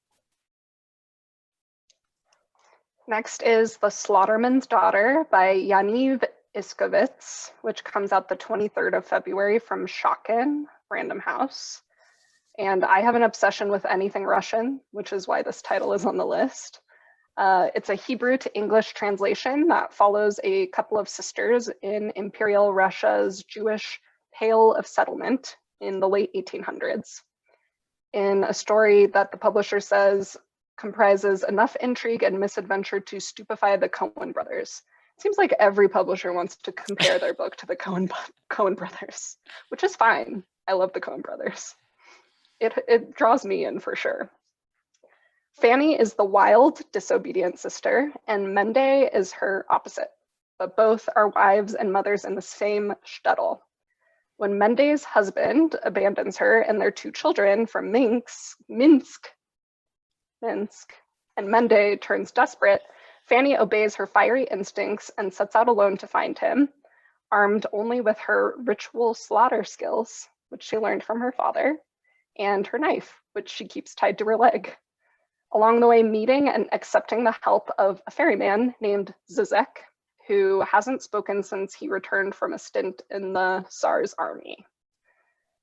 Next is The Slaughterman's Daughter by Yaniv Iscovitz, which comes out the 23rd of February from Schocken, Random House. And I have an obsession with anything Russian, which is why this title is on the list. It's a Hebrew to English translation that follows a couple of sisters in Imperial Russia's Jewish Pale of Settlement in the late 1800s, in a story that the publisher says comprises enough intrigue and misadventure to stupefy the Coen brothers. It seems like every publisher wants to compare their book to the Coen brothers, which is fine. I love the Coen brothers. It draws me in for sure. Fanny is the wild, disobedient sister, and Mende is her opposite, but both are wives and mothers in the same shtetl. When Mende's husband abandons her and their 2 children from Minsk, and Mende turns desperate, Fanny obeys her fiery instincts and sets out alone to find him, armed only with her ritual slaughter skills, which she learned from her father, and her knife, which she keeps tied to her leg. Along the way, meeting and accepting the help of a ferryman named Zizek, who hasn't spoken since he returned from a stint in the Tsar's army.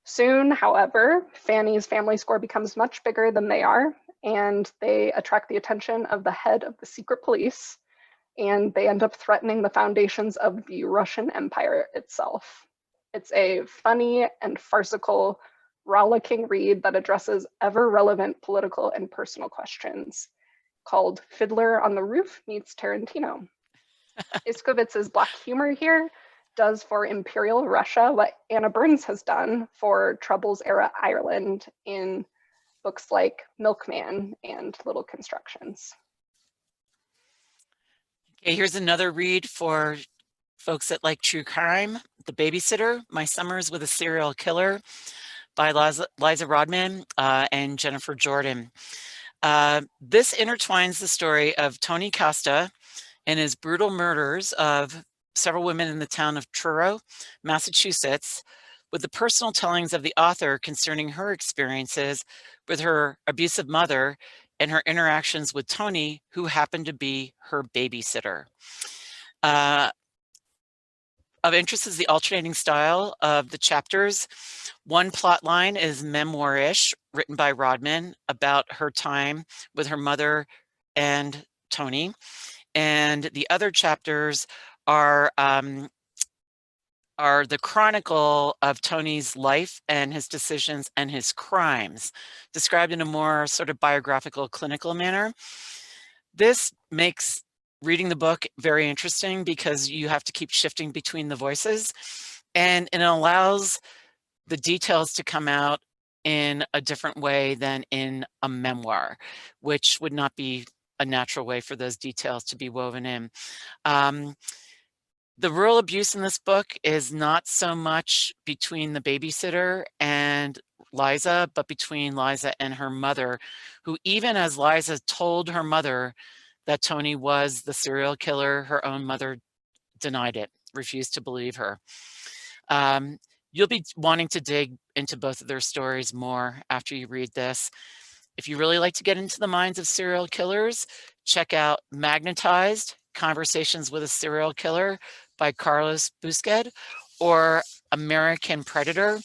Soon, however, Fanny's family score becomes much bigger than they are, and they attract the attention of the head of the secret police, and they end up threatening the foundations of the Russian Empire itself. It's a funny and farcical, rollicking read that addresses ever-relevant political and personal questions, called Fiddler on the Roof meets Tarantino. Iscovitz's Black humor here does for Imperial Russia what Anna Burns has done for Troubles-era Ireland in books like Milkman and Little Constructions. Okay, here's another read for folks that like true crime. The Babysitter, My Summers with a Serial Killer by Liza Rodman and Jennifer Jordan. This intertwines the story of Tony Costa and his brutal murders of several women in the town of Truro, Massachusetts, with the personal tellings of the author concerning her experiences with her abusive mother and her interactions with Tony, who happened to be her babysitter. Of interest is the alternating style of the chapters. One plot line is memoir-ish, written by Rodman, about her time with her mother and Tony. And the other chapters are the chronicle of Tony's life and his decisions and his crimes, described in a more sort of biographical, clinical manner. This makes reading the book very interesting because you have to keep shifting between the voices, and it allows the details to come out in a different way than in a memoir, which would not be a natural way for those details to be woven in. The real abuse in this book is not so much between the babysitter and Liza, but between Liza and her mother, who, even as Liza told her mother that Tony was the serial killer, her own mother denied it, refused to believe her. You'll be wanting to dig into both of their stories more after you read this. If you really like to get into the minds of serial killers, check out Magnetized, Conversations with a Serial Killer by Carlos Busquets, or American Predator,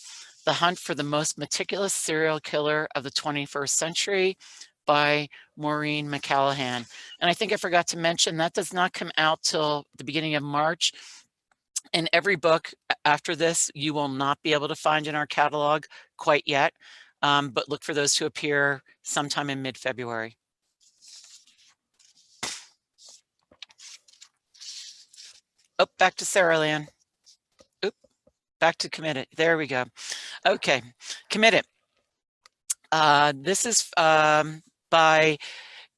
The Hunt for the Most Meticulous Serial Killer of the 21st Century by Maureen Mcgarrahim. And I think I forgot to mention that does not come out till the beginning of March. And every book after this, you will not be able to find in our catalog quite yet, but look for those to appear sometime in mid-February. Oh, back to Sarah Lan. Oop, back to Committed. There we go. Okay, Committed. This is by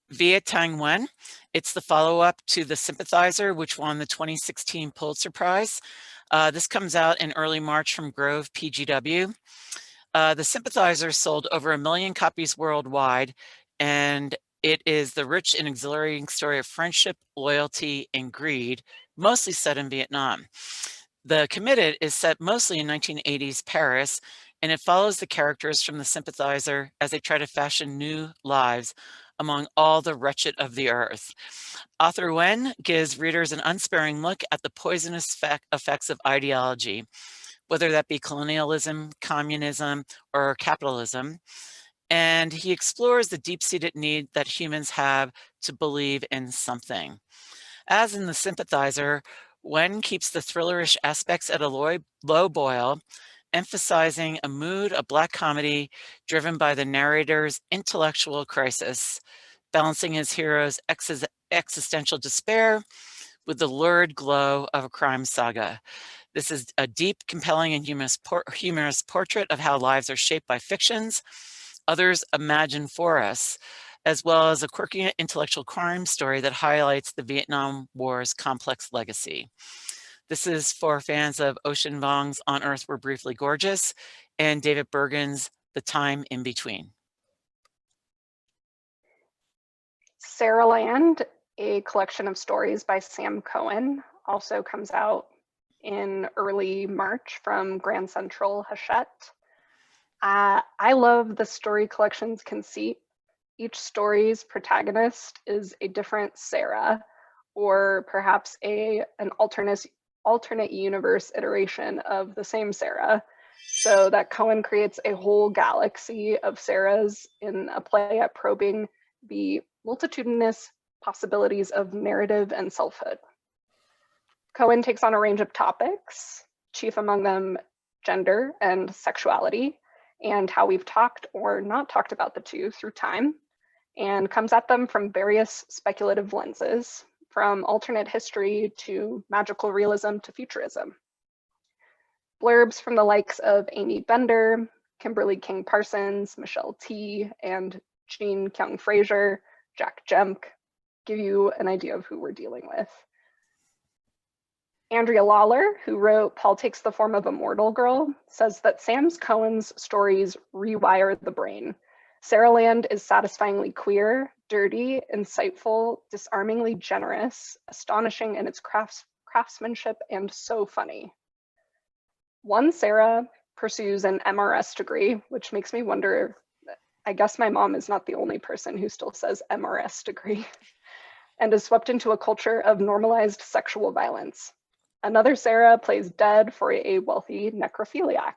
Viet Thanh Nguyen. It's the follow-up to The Sympathizer, which won the 2016 Pulitzer Prize. This comes out in early March from Grove PGW. The Sympathizer sold over 1 million copies worldwide, and it is the rich and exhilarating story of friendship, loyalty, and greed, mostly set in Vietnam. The Committed is set mostly in 1980s Paris, and it follows the characters from The Sympathizer as they try to fashion new lives among all the wretched of the earth. Author Nguyen gives readers an unsparing look at the poisonous effects of ideology, whether that be colonialism, communism, or capitalism. And he explores the deep-seated need that humans have to believe in something. As in The Sympathizer, Nguyen keeps the thrillerish aspects at a low boil, emphasizing a mood of Black comedy driven by the narrator's intellectual crisis, balancing his hero's existential despair with the lurid glow of a crime saga. This is a deep, compelling, and humorous portrait of how lives are shaped by fictions others imagine for us, as well as a quirky intellectual crime story that highlights the Vietnam War's complex legacy. This is for fans of Ocean Vuong's On Earth We're Briefly Gorgeous and David Bergen's The Time in Between. Sarah Land, a collection of stories by Sam Cohen, also comes out in early March from Grand Central Hachette. I love the story collection's conceit. Each story's protagonist is a different Sarah, or perhaps an alternate universe iteration of the same Sarah, so that Cohen creates a whole galaxy of Sarahs in a play at probing the multitudinous possibilities of narrative and selfhood. Cohen takes on a range of topics, chief among them gender and sexuality, and how we've talked or not talked about the two through time, and comes at them from various speculative lenses, from alternate history to magical realism to futurism. Blurbs from the likes of Amy Bender, Kimberly King Parsons, Michelle T, and Jean Kyung Fraser, Jack Jemk, give you an idea of who we're dealing with. Andrea Lawler, who wrote Paul Takes the Form of a Mortal Girl, says that Sam Cohen's stories rewire the brain. Sarah Land is satisfyingly queer, dirty, insightful, disarmingly generous, astonishing in its craftsmanship, and so funny. One Sarah pursues an MRS degree, which makes me wonder, I guess my mom is not the only person who still says MRS degree, and is swept into a culture of normalized sexual violence. Another Sarah plays dead for a wealthy necrophiliac.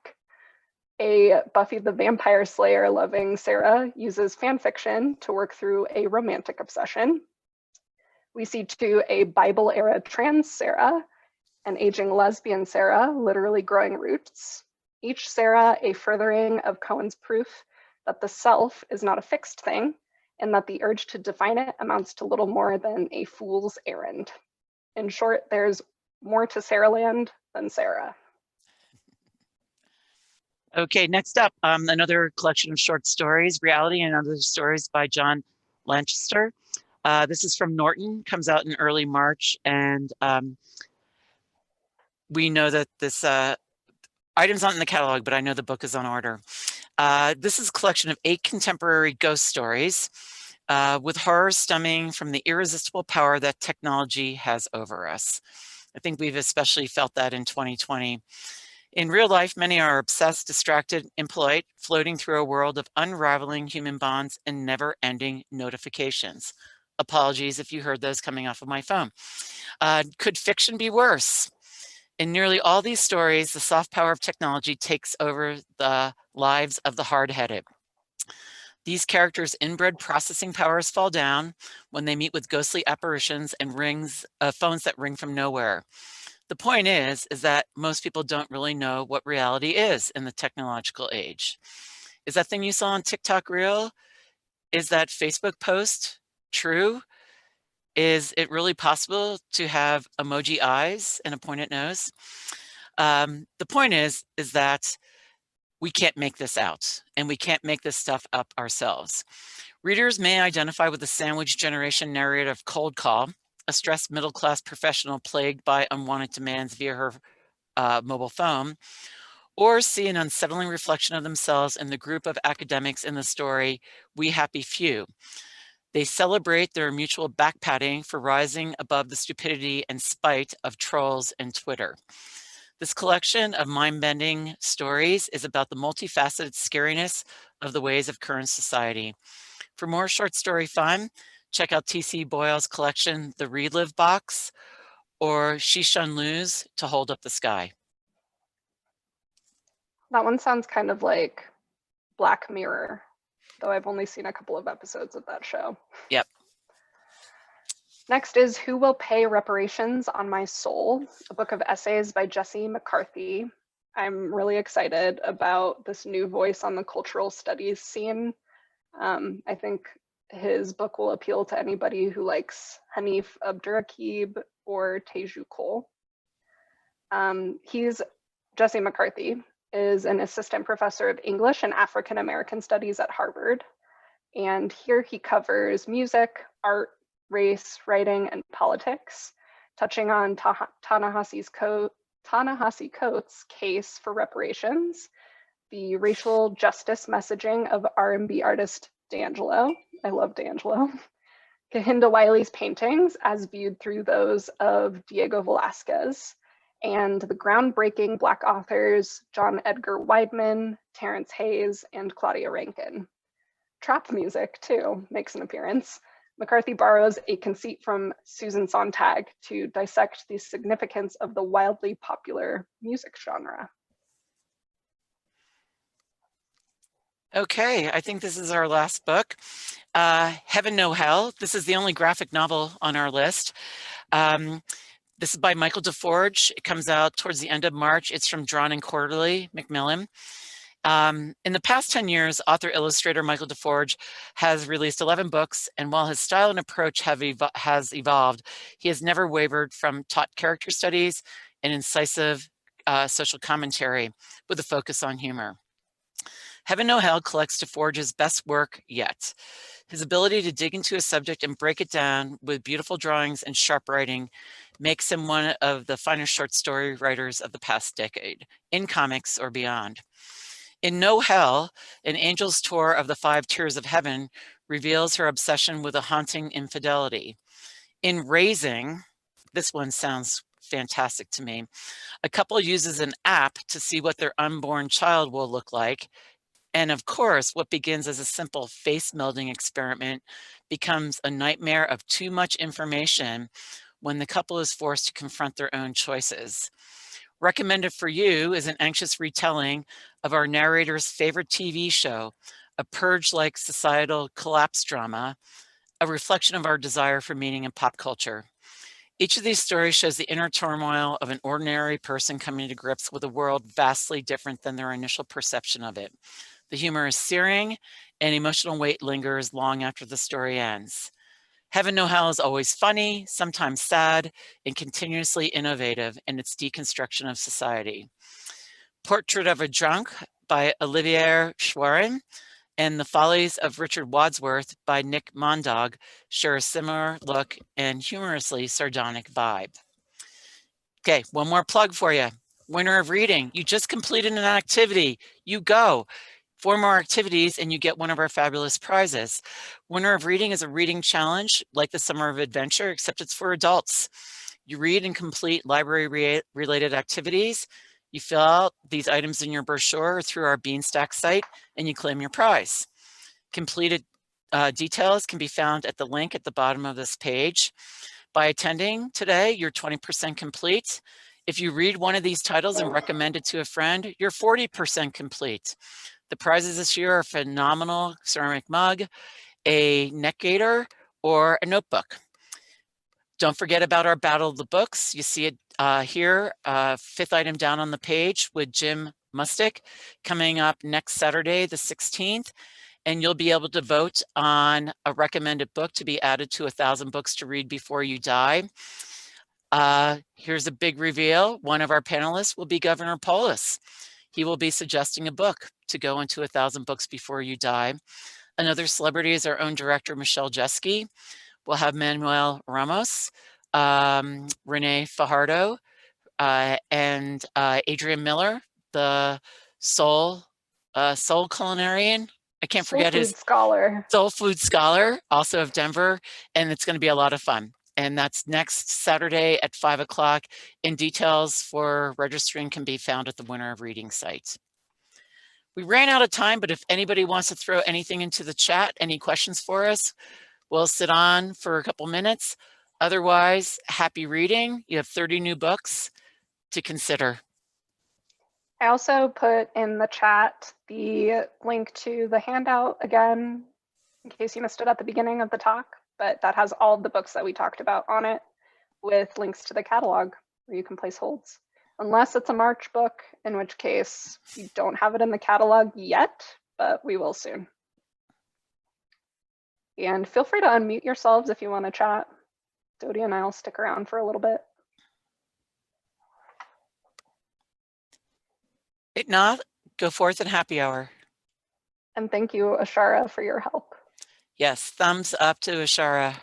A Buffy the Vampire Slayer loving Sarah uses fan fiction to work through a romantic obsession. We see too a Bible era trans Sarah, an aging lesbian Sarah, literally growing roots. Each Sarah a furthering of Cohen's proof that the self is not a fixed thing, and that the urge to define it amounts to little more than a fool's errand. In short, there's more to Sarahland than Sarah. Okay, next up, another collection of short stories, Reality and Other Stories by John Lancaster. This is from Norton, comes out in early March, and we know that this item's not in the catalog, but I know the book is on order. This is a collection of 8 contemporary ghost stories with horror stemming from the irresistible power that technology has over us. I think we've especially felt that in 2020. In real life, many are obsessed, distracted, impolite, floating through a world of unraveling human bonds and never-ending notifications. Apologies if you heard those coming off of my phone. Could fiction be worse? In nearly all these stories, the soft power of technology takes over the lives of the hard-headed. These characters' inbred processing powers fall down when they meet with ghostly apparitions and phones that ring from nowhere. The point is that most people don't really know what reality is in the technological age. Is that thing you saw on TikTok real? Is that Facebook post true? Is it really possible to have emoji eyes and a pointed nose? The point is that we can't make this out, and we can't make this stuff up ourselves. Readers may identify with the sandwich generation narrator of Cold Call, a stressed middle-class professional plagued by unwanted demands via her mobile phone, or see an unsettling reflection of themselves in the group of academics in the story, We Happy Few. They celebrate their mutual backpatting for rising above the stupidity and spite of trolls and Twitter. This collection of mind-bending stories is about the multifaceted scariness of the ways of current society. For more short story fun, check out T.C. Boyle's collection, The Relive Box, or Shishun Lu's To Hold Up the Sky. That one sounds kind of like Black Mirror, though I've only seen a couple of episodes of that show. Yep. Next is Who Will Pay Reparations on My Soul, a book of essays by Jesse McCarthy. I'm really excited about this new voice on the cultural studies scene. I think his book will appeal to anybody who likes Hanif Abdurraqib or Teju Cole. Jesse McCarthy is an assistant professor of English and African American Studies at Harvard. And here he covers music, art, race, writing, and politics, touching on Ta-Nehisi Coates' case for reparations, the racial justice messaging of R&B artist D'Angelo. I love D'Angelo. Kehinde Wiley's paintings as viewed through those of Diego Velázquez, and the groundbreaking Black authors John Edgar Wideman, Terrence Hayes, and Claudia Rankine. Trap music, too, makes an appearance. McCarthy borrows a conceit from Susan Sontag to dissect the significance of the wildly popular music genre. Okay, I think this is our last book, Heaven No Hell. This is the only graphic novel on our list. This is by Michael DeForge. It comes out towards the end of March. It's from Drawn and Quarterly, Macmillan. In the past 10 years, author-illustrator Michael DeForge has released 11 books, and while his style and approach has evolved, he has never wavered from taut character studies and incisive social commentary with a focus on humor. Heaven No Hell collects DeForge's best work yet. His ability to dig into a subject and break it down with beautiful drawings and sharp writing makes him one of the finest short story writers of the past decade, in comics or beyond. In No Hell, an angel's tour of the 5 tiers of heaven reveals her obsession with a haunting infidelity. In Raising, this one sounds fantastic to me. A couple uses an app to see what their unborn child will look like. And of course, what begins as a simple face melding experiment becomes a nightmare of too much information when the couple is forced to confront their own choices. Recommended for you is an anxious retelling of our narrator's favorite TV show, a purge-like societal collapse drama, a reflection of our desire for meaning in pop culture. Each of these stories shows the inner turmoil of an ordinary person coming to grips with a world vastly different than their initial perception of it. The humor is searing, and emotional weight lingers long after the story ends. Heaven Know Hell is always funny, sometimes sad, and continuously innovative in its deconstruction of society. Portrait of a Drunk by Olivier Schwerin and The Follies of Richard Wadsworth by Nick Mondog share a similar look and humorously sardonic vibe. Okay, one more plug for you. Winner of Reading. You just completed an activity. You go. 4 more activities and you get one of our fabulous prizes. Winner of Reading is a reading challenge like the Summer of Adventure, except it's for adults. You read and complete library-related activities. You fill out these items in your brochure or through our Beanstack site, and you claim your prize. Completed details can be found at the link at the bottom of this page. By attending today, you're 20% complete. If you read one of these titles and recommend it to a friend, you're 40% complete. The prizes this year are a phenomenal ceramic mug, a neck gaiter, or a notebook. Don't forget about our Battle of the Books. You see it here, 5th item down on the page with Jim Mustick coming up next Saturday, the 16th. And you'll be able to vote on a recommended book to be added to 1,000 books to read before you die. Here's a big reveal. One of our panelists will be Governor Polis. He will be suggesting a book to go into 1,000 books before you die. Another celebrity is our own director, Michelle Jeske. We'll have Manuel Ramos, Renee Fajardo, and Adrian Miller, the soul culinarian. I can't forget his soul food scholar, also of Denver, and it's going to be a lot of fun. And that's next Saturday at 5 o'clock. And details for registering can be found at the Winner of Reading site. We ran out of time, but if anybody wants to throw anything into the chat, any questions for us, we'll sit on for a couple minutes. Otherwise, happy reading. You have 30 new books to consider. I also put in the chat the link to the handout again, in case you missed it at the beginning of the talk, but that has all the books that we talked about on it with links to the catalog where you can place holds. Unless it's a March book, in which case you don't have it in the catalog yet, but we will soon. And feel free to unmute yourselves if you want to chat. Dodie and I will stick around for a little bit. If not, go forth and happy hour. And thank you, Ashara, for your help. Yes, thumbs up to Ashara.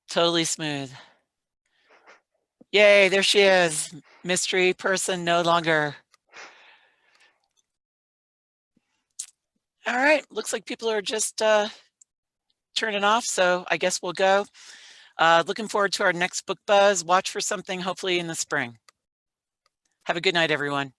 Totally smooth. Yay, there she is. Mystery person no longer. All right, looks like people are just turning off, so I guess we'll go. Looking forward to our next book buzz. Watch for something hopefully in the spring. Have a good night, everyone.